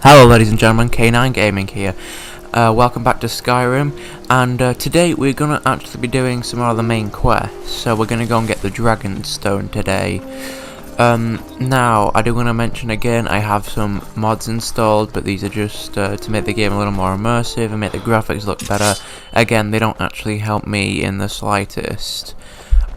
Hello ladies and gentlemen, K9 Gaming here. Welcome back to Skyrim, and today we're gonna actually be doing some of the main quests. So we're gonna go and get the Dragonstone today. Now, I do want to mention again, I have some mods installed, but these are just to make the game a little more immersive and make the graphics look better. Again, they don't actually help me in the slightest.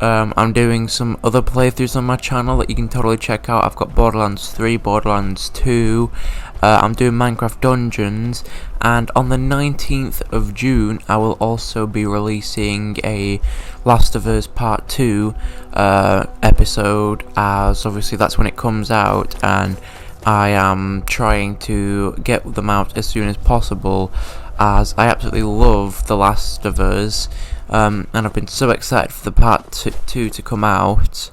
I'm doing some other playthroughs on my channel that you can totally check out. I've got Borderlands 3, Borderlands 2, I'm doing Minecraft Dungeons, and on the 19th of June I will also be releasing a Last of Us Part 2 episode, as obviously that's when it comes out, and I am trying to get them out as soon as possible, as I absolutely love The Last of Us. And I've been so excited for the part 2 to come out,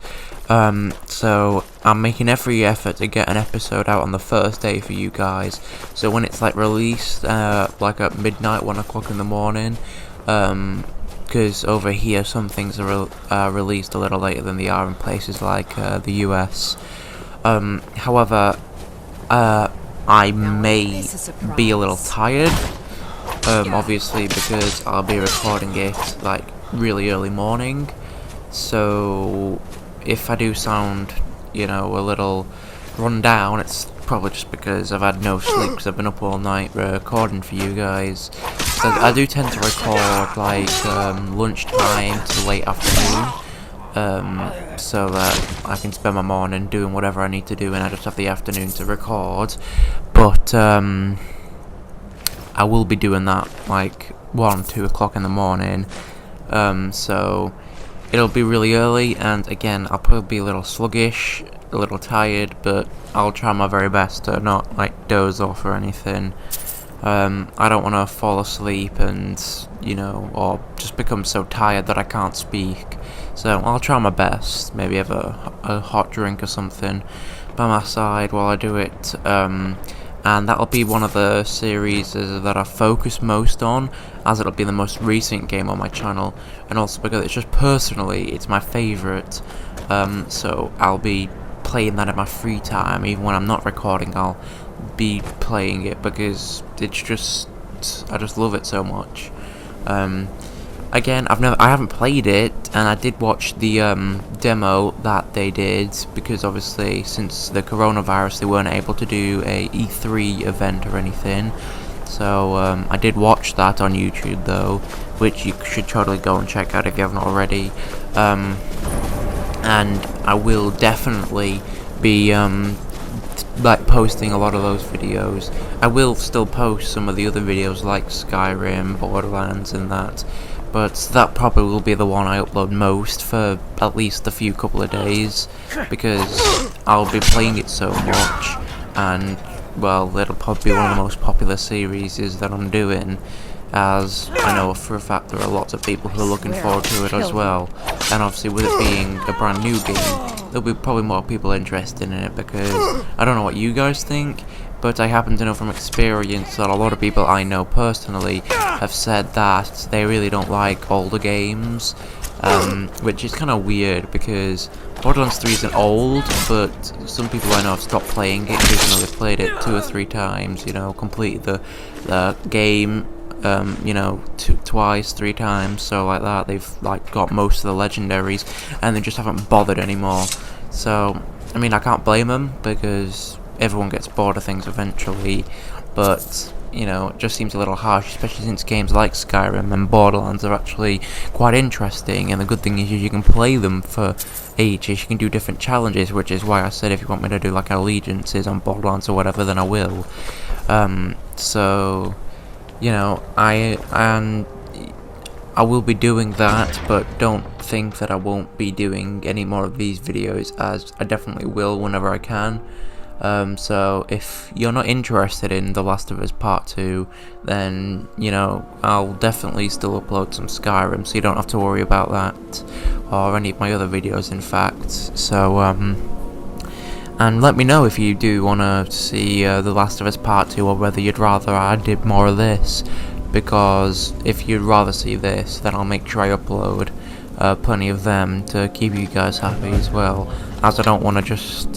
so I'm making every effort to get an episode out on the first day for you guys, so when it's like released like at midnight, 1 o'clock in the morning, because over here some things are released a little later than they are in places like the US. However, I may be a little tired, obviously, because I'll be recording it like really early morning, so if I do sound, you know, a little run down, it's probably just because I've had no sleep, because I've been up all night recording for you guys. So I do tend to record like lunchtime to late afternoon, so that I can spend my morning doing whatever I need to do and I just have the afternoon to record. But I will be doing that like 1-2 o'clock in the morning, so it'll be really early, and again I'll probably be a little sluggish, a little tired, but I'll try my very best to not like doze off or anything. I don't want to fall asleep and, you know, or just become so tired that I can't speak, so I'll try my best, maybe have a hot drink or something by my side while I do it. And that'll be one of the series that I focus most on, as it'll be the most recent game on my channel, and also because it's just personally, it's my favourite, so I'll be playing that in my free time. Even when I'm not recording, I'll be playing it because it's just, I just love it so much. Again, I haven't played it, and I did watch the demo that they did, because obviously since the coronavirus they weren't able to do a E3 event or anything, so I did watch that on YouTube though, which you should totally go and check out if you haven't already, and I will definitely be like posting a lot of those videos. I will still post some of the other videos like Skyrim, Borderlands and that, but that probably will be the one I upload most for at least a few couple of days, because I'll be playing it so much, and well, it'll probably be one of the most popular series that I'm doing, as I know for a fact there are lots of people who are looking forward to it as well, and obviously with it being a brand new game, there'll be probably more people interested in it, because I don't know what you guys think, but I happen to know from experience that a lot of people I know personally have said that they really don't like older games, which is kind of weird, because Borderlands 3 isn't old, but some people I know have stopped playing it even though they've played it 2 or 3 times, you know, completed the game, you know, twice, 3 times, so like that, they've like got most of the legendaries, and they just haven't bothered anymore. So, I mean, I can't blame them, because everyone gets bored of things eventually, but, you know, it just seems a little harsh, especially since games like Skyrim and Borderlands are actually quite interesting, and the good thing is you can play them for ages, you can do different challenges, which is why I said if you want me to do like allegiances on Borderlands or whatever, then I will. So, you know, I will be doing that, but don't think that I won't be doing any more of these videos, as I definitely will whenever I can. So if you're not interested in The Last of Us Part 2, then, you know, I'll definitely still upload some Skyrim, so you don't have to worry about that, or any of my other videos in fact. So, and let me know if you do want to see The Last of Us Part 2, or whether you'd rather I did more of this, because if you'd rather see this, then I'll make sure I upload plenty of them to keep you guys happy as well, as I don't want to just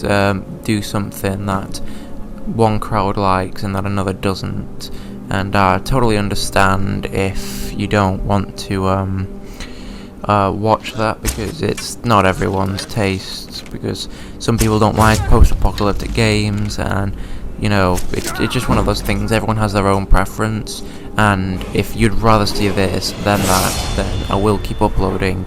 do something that one crowd likes and that another doesn't. And I totally understand if you don't want to watch that, because it's not everyone's tastes, because some people don't like post-apocalyptic games, and you know, it's just one of those things. Everyone has their own preference, and if you'd rather see this than that, then I will keep uploading,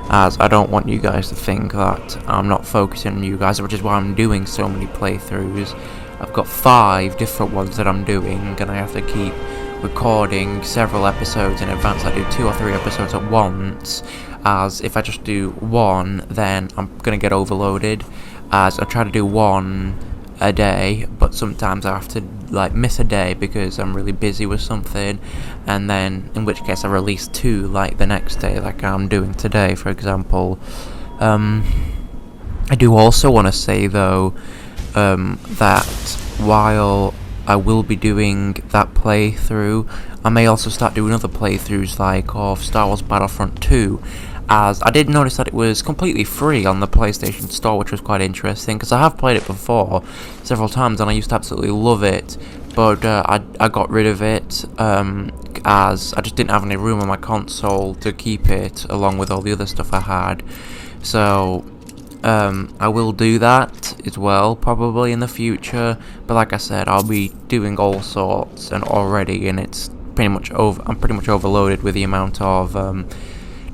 as I don't want you guys to think that I'm not focusing on you guys, which is why I'm doing so many playthroughs. I've got 5 different ones that I'm doing, and I have to keep recording several episodes in advance. I do 2 or 3 episodes at once, as if I just do one, then I'm gonna get overloaded, as I try to do 1 a day, but sometimes I have to like miss a day because I'm really busy with something, and then in which case I release 2 like the next day, like I'm doing today, for example. I do also want to say though that while I will be doing that playthrough, I may also start doing other playthroughs like of Star Wars Battlefront 2, as I did notice that it was completely free on the PlayStation Store, which was quite interesting, because I have played it before several times and I used to absolutely love it, but I got rid of it as I just didn't have any room on my console to keep it along with all the other stuff I had. So I will do that as well, probably in the future, but like I said, I'll be doing all sorts and already, and it's pretty much I'm pretty much overloaded with the amount of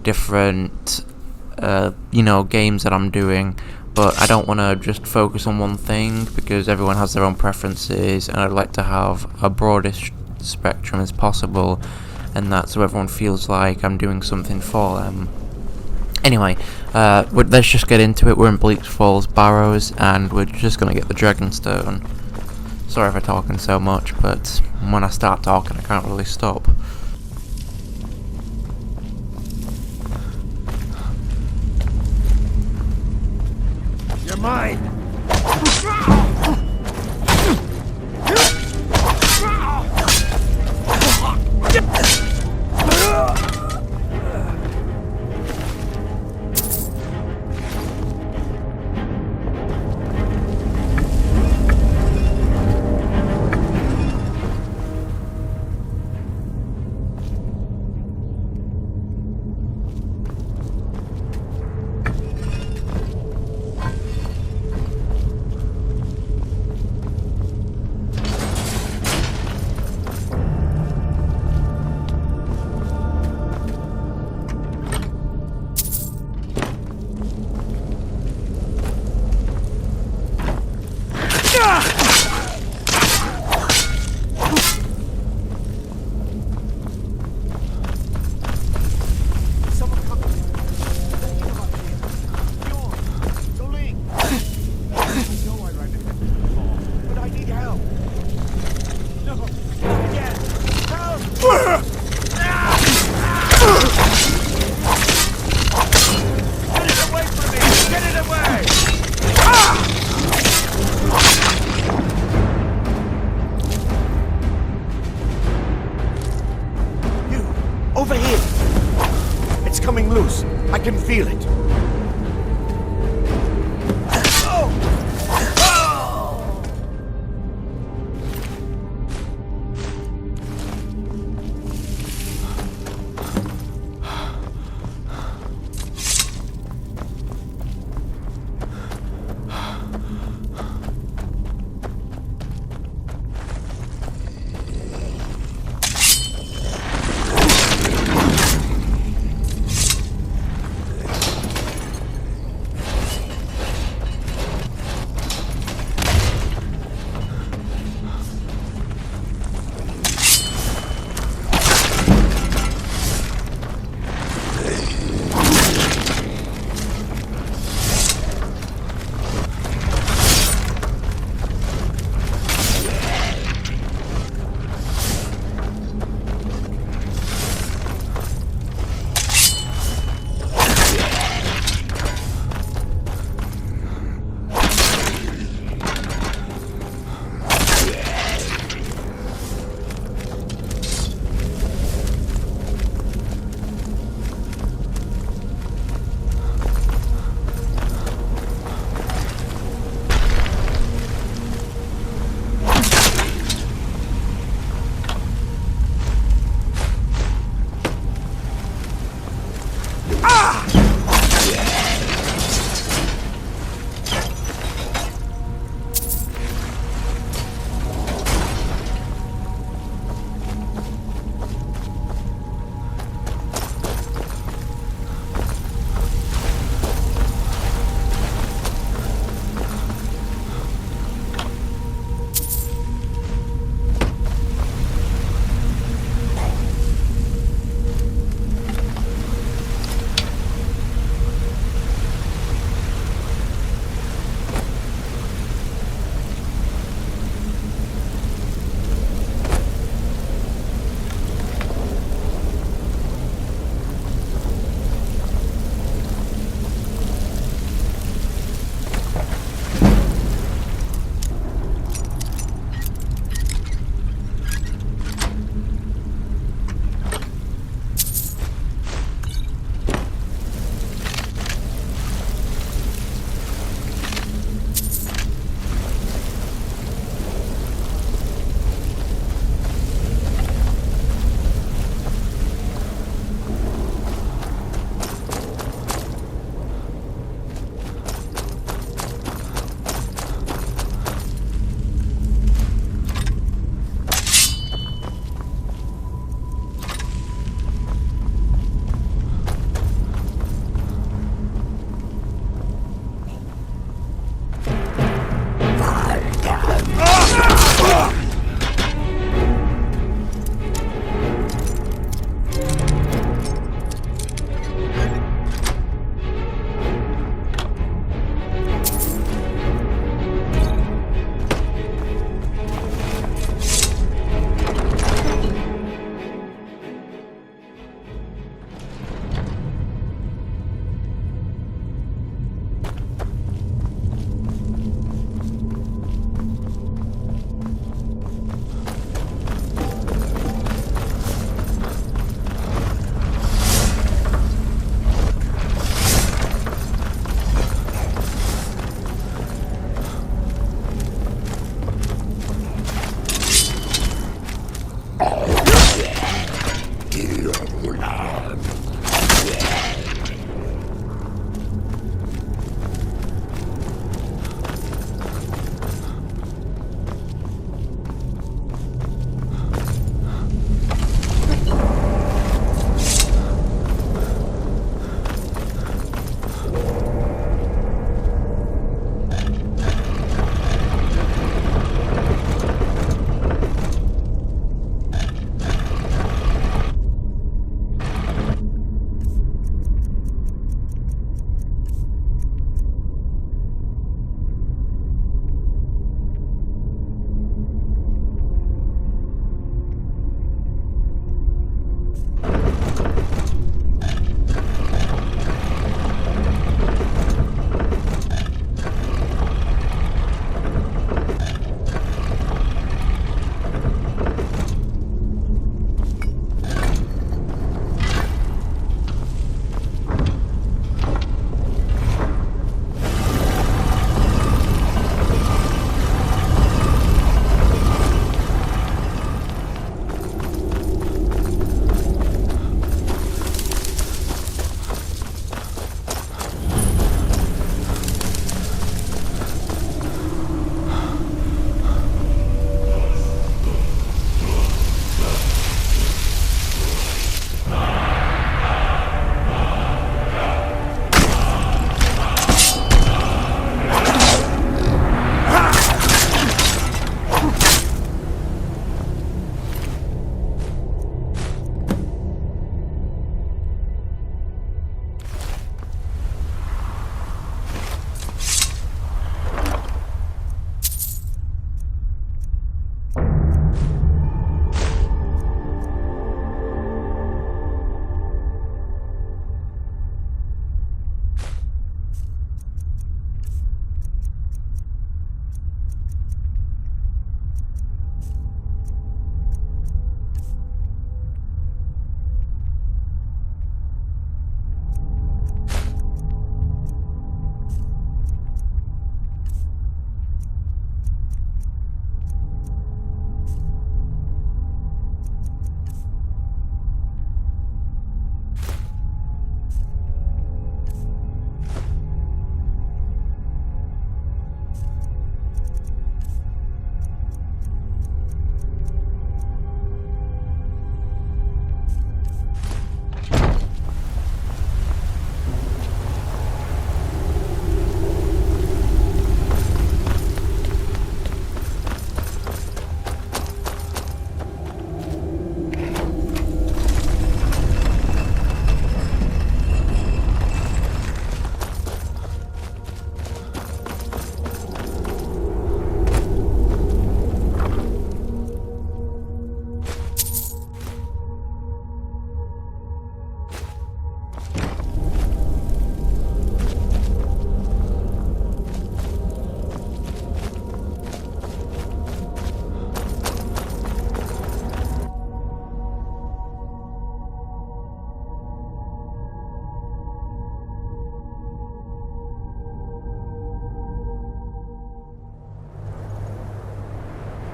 different you know, games that I'm doing. But I don't want to just focus on one thing, because everyone has their own preferences, and I'd like to have a broadest spectrum as possible, and that so everyone feels like I'm doing something for them. Anyway, let's just get into it. We're in Bleak Falls Barrows, and we're just gonna get the Dragonstone. Sorry for talking so much, but when I start talking I can't really stop. You're mine! Over here! It's coming loose. I can feel it.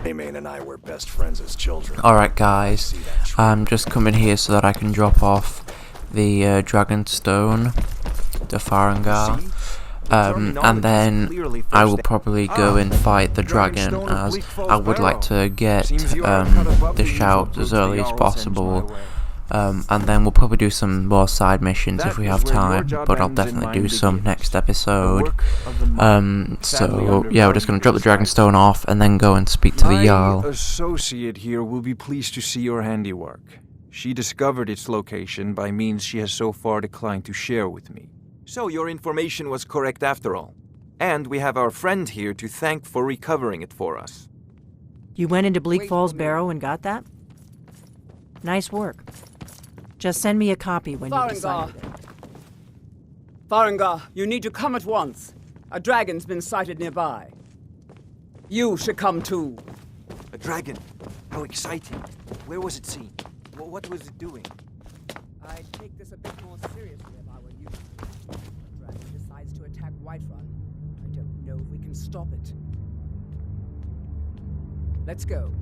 Maymane and I were best friends as children. Alright guys, I'm just coming here so that I can drop off the Dragonstone to Farengar. And then I will probably go and fight the dragon, as I would like to get the shout as early as possible. And then we'll probably do some more side missions if we have time, but I'll definitely do some next episode. So yeah, we're just going to drop the Dragonstone off and then go and speak to the Jarl. My associate here will be pleased to see your handiwork. She discovered its location by means she has so far declined to share with me. So your information was correct after all. And we have our friend here to thank for recovering it for us. You went into Bleak Falls Barrow and got that? Nice work. Just send me a copy when you decide. Farengar, you need to come at once. A dragon's been sighted nearby. You should come too. A dragon? How exciting. Where was it seen? What was it doing? I'd take this a bit more seriously if I were you. A dragon decides to attack Whiterun. I don't know if we can stop it. Let's go.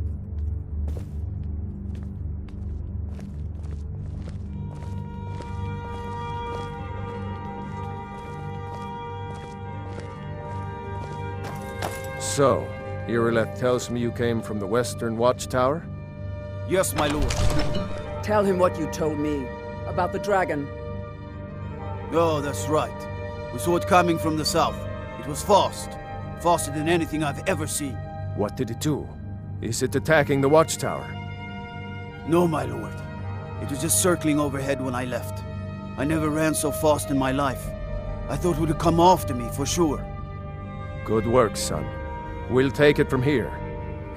So, Irileth tells me you came from the Western Watchtower? Yes, my lord. Tell him what you told me about the dragon. Oh, that's right. We saw it coming from the south. It was fast. Faster than anything I've ever seen. What did it do? Is it attacking the Watchtower? No, my lord. It was just circling overhead when I left. I never ran so fast in my life. I thought it would come after me, for sure. Good work, son. We'll take it from here.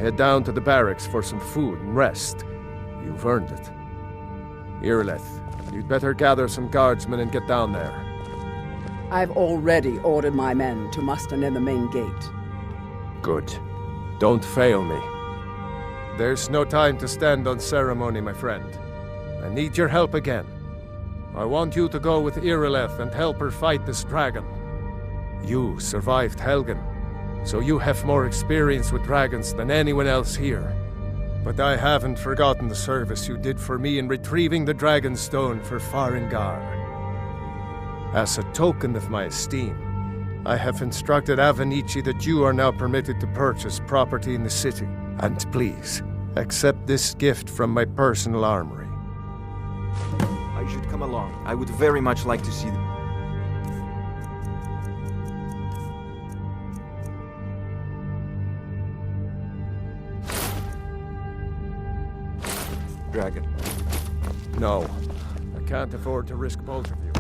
Head down to the barracks for some food and rest. You've earned it. Irileth, you'd better gather some guardsmen and get down there. I've already ordered my men to muster near the main gate. Good. Don't fail me. There's no time to stand on ceremony, my friend. I need your help again. I want you to go with Irileth and help her fight this dragon. You survived Helgen, so you have more experience with dragons than anyone else here. But I haven't forgotten the service you did for me in retrieving the Dragonstone for Farengar. As a token of my esteem, I have instructed Avenici that you are now permitted to purchase property in the city. And please, accept this gift from my personal armory. I should come along. I would very much like to see them. Dragon. No, I can't afford to risk both of you.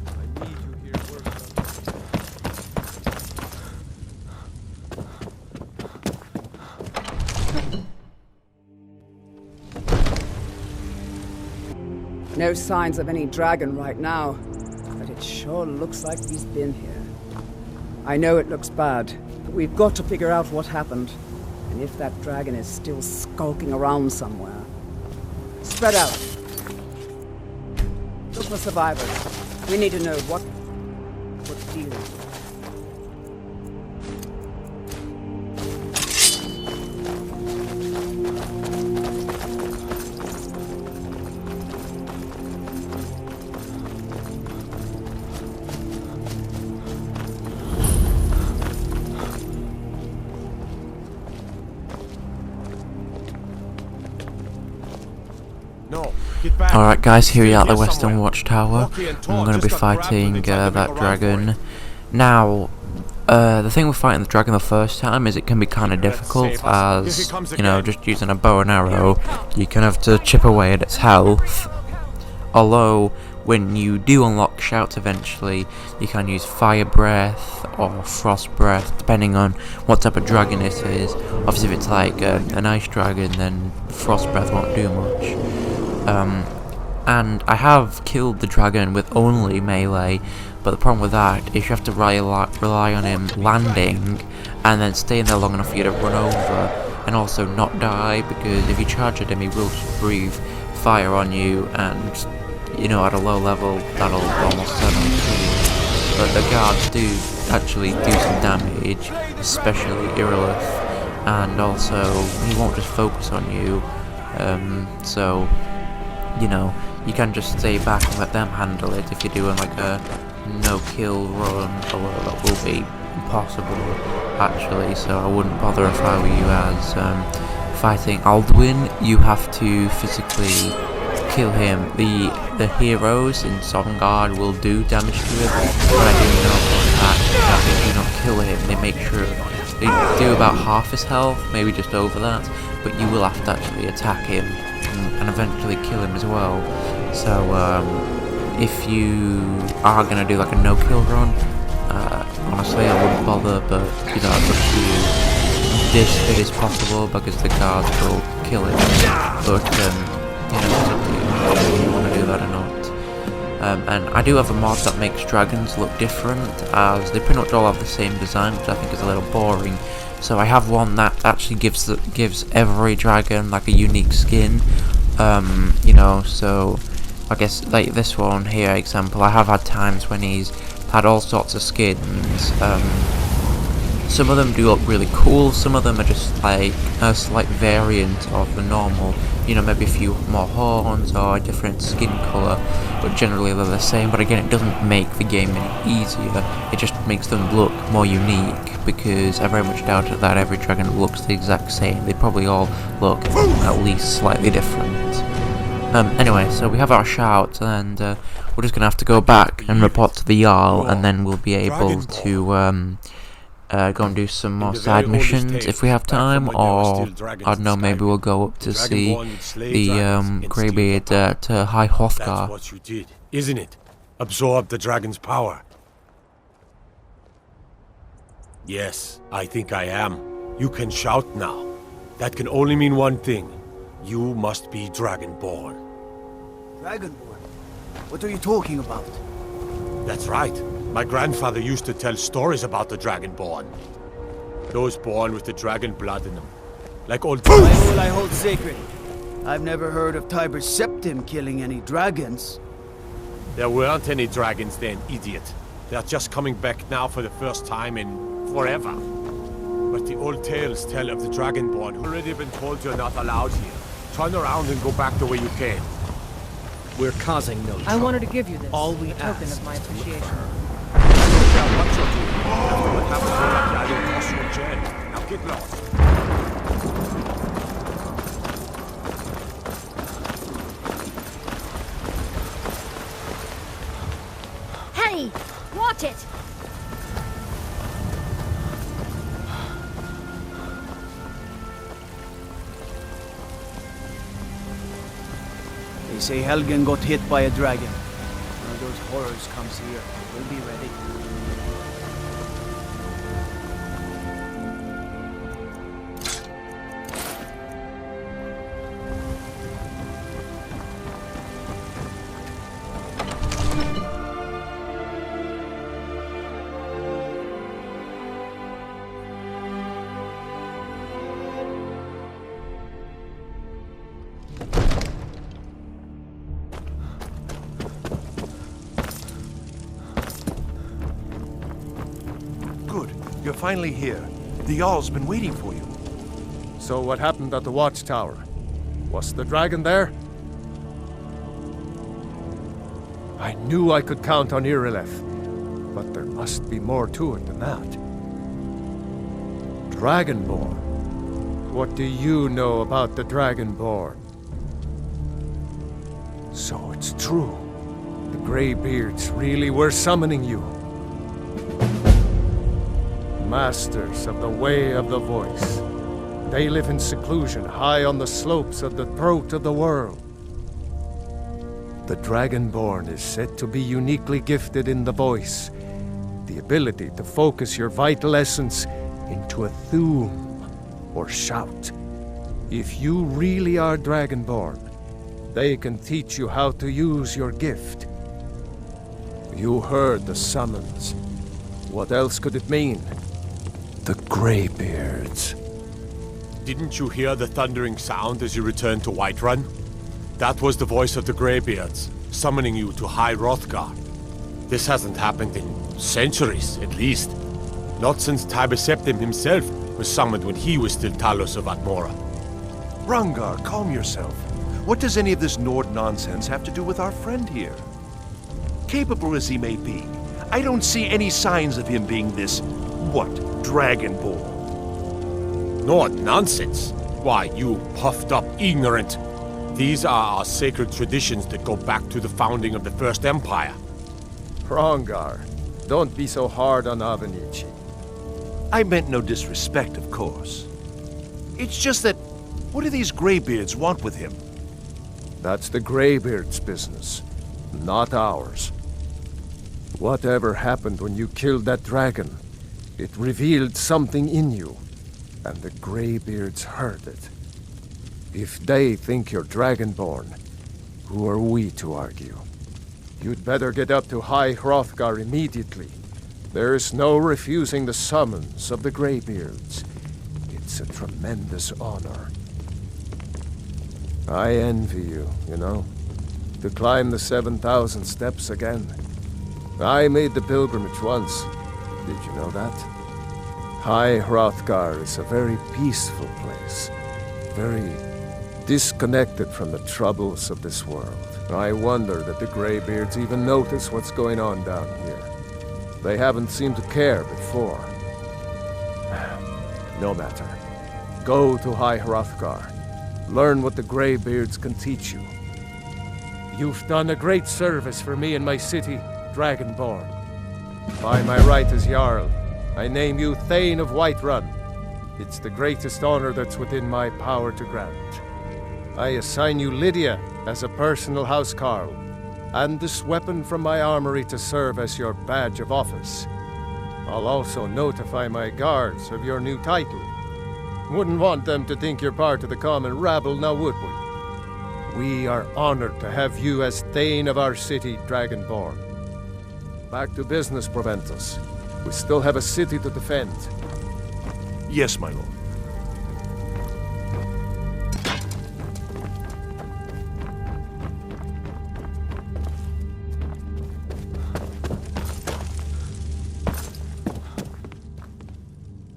I need you here working on. No signs of any dragon right now, but it sure looks like he's been here. I know it looks bad, but we've got to figure out what happened, and if that dragon is still skulking around somewhere. Spread out. Look for survivors. We need to know what deal. Alright guys, here we are at the Western Watchtower. I'm going to be fighting that dragon. Now, the thing with fighting the dragon the first time is it can be kind of difficult, as, you know, just using a bow and arrow, you can have to chip away at its health. Although, when you do unlock shouts eventually, you can use fire breath or frost breath, depending on what type of dragon it is. Obviously if it's like an ice dragon, then frost breath won't do much. And I have killed the dragon with only melee, but the problem with that is you have to rely on him landing and then staying there long enough for you to run over and also not die, because if you charge at him he will just breathe fire on you, and you know, at a low level that'll almost certainly kill you. But the guards do actually do some damage, especially Irileth. and also he won't just focus on you. So, you know, you can just stay back and let them handle it if you're doing like a no-kill run, although that will be impossible actually, so I wouldn't bother if I were you. As fighting Alduin, you have to physically kill him. The heroes in Sovngarde will do damage to him, but I do know for a fact that if you don't kill him, they make sure they do about half his health, maybe just over that, but you will have to actually attack him and eventually kill him as well. So if you are gonna do like a no-kill run, honestly I wouldn't bother, but you know, it's up to you. This bit is possible because the guards will kill him, but you know, it's up to you if you want to do that or not. And I do have a mod that makes dragons look different, as they pretty much all have the same design, which I think is a little boring. So I have one that actually gives every dragon like a unique skin. You know, so I guess like this one here, example, I have had times when he's had all sorts of skins. Some of them do look really cool, some of them are just like a slight variant of the normal, you know, maybe a few more horns or a different skin colour, but generally they're the same. But again, it doesn't make the game any easier, it just makes them look more unique, because I very much doubt that every dragon looks the exact same. They probably all look at least slightly different. Anyway, so we have our shout, and we're just gonna have to go back and report to the Jarl, and then we'll be able to go and do some more side missions if we have time, or I don't know, maybe we'll go up to see the Greybeard at High Hrothgar. That's what you did, isn't it? Absorb the dragon's power. Yes, I think I am. You can shout now. That can only mean one thing. You must be Dragonborn. Dragonborn? What are you talking about? That's right. My grandfather used to tell stories about the Dragonborn. Those born with the dragon blood in them. Like old... My will I hold sacred. I've never heard of Tiber Septim killing any dragons. There weren't any dragons then, idiot. They're just coming back now for the first time in forever. But the old tales tell of the Dragonborn who already been told you're not allowed here. Turn around and go back the way you came. We're causing no trouble. I wanted to give you this. All we a token ask of my is to appreciation. Now what you're doing. After what happened to that guy, you'll cost you a jail. Now get lost. Hey! Watch it! They say Helgen got hit by a dragon. One of those horrors comes here. We'll be ready. You're finally here. The Jarl's been waiting for you. So what happened at the watchtower? Was the dragon there? I knew I could count on Irileth, but there must be more to it than that. Dragonborn? What do you know about the Dragonborn? So it's true. The Greybeards really were summoning you. Masters of the Way of the Voice. They live in seclusion high on the slopes of the throat of the world. The Dragonborn is said to be uniquely gifted in the voice, the ability to focus your vital essence into a thum, or shout. If you really are Dragonborn, they can teach you how to use your gift. You heard the summons. What else could it mean? The Greybeards. Didn't you hear the thundering sound as you returned to Whiterun? That was the voice of the Greybeards, summoning you to High Hrothgar. This hasn't happened in centuries, at least. Not since Tiber Septim himself was summoned when he was still Talos of Atmora. Rangar, calm yourself. What does any of this Nord nonsense have to do with our friend here? Capable as he may be, I don't see any signs of him being this, Dragonborn. Nord nonsense? Why, you puffed up ignorant. These are our sacred traditions that go back to the founding of the First Empire. Hrongar, don't be so hard on Avenici. I meant no disrespect, of course. It's just that, what do these Greybeards want with him? That's the Greybeards' business, not ours. Whatever happened when you killed that dragon, it revealed something in you, and the Greybeards heard it. If they think you're Dragonborn, who are we to argue? You'd better get up to High Hrothgar immediately. There's no refusing the summons of the Greybeards. It's a tremendous honor. I envy you, you know, to climb the 7,000 steps again. I made the pilgrimage once. Did you know that? High Hrothgar is a very peaceful place. Very disconnected from the troubles of this world. I wonder that the Greybeards even notice what's going on down here. They haven't seemed to care before. No matter. Go to High Hrothgar. Learn what the Greybeards can teach you. You've done a great service for me and my city, Dragonborn. By my right as Jarl, I name you Thane of Whiterun. It's the greatest honor that's within my power to grant. I assign you Lydia as a personal housecarl, and this weapon from my armory to serve as your badge of office. I'll also notify my guards of your new title. Wouldn't want them to think you're part of the common rabble, now would we? We are honored to have you as Thane of our city, Dragonborn. Back to business, Proventus. We still have a city to defend. Yes, my lord.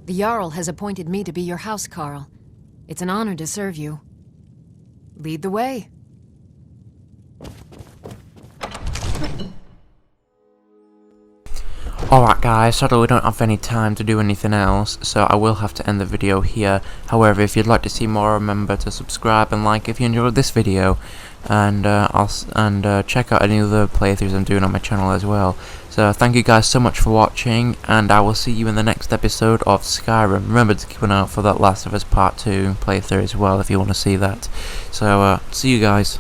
The Jarl has appointed me to be your housecarl. It's an honor to serve you. Lead the way. Alright guys, sadly we don't have any time to do anything else, so I will have to end the video here. However, if you'd like to see more, remember to subscribe and like if you enjoyed this video, and check out any other playthroughs I'm doing on my channel as well. So thank you guys so much for watching, and I will see you in the next episode of Skyrim. Remember to keep an eye out for that Last of Us Part 2 playthrough as well if you want to see that. So see you guys.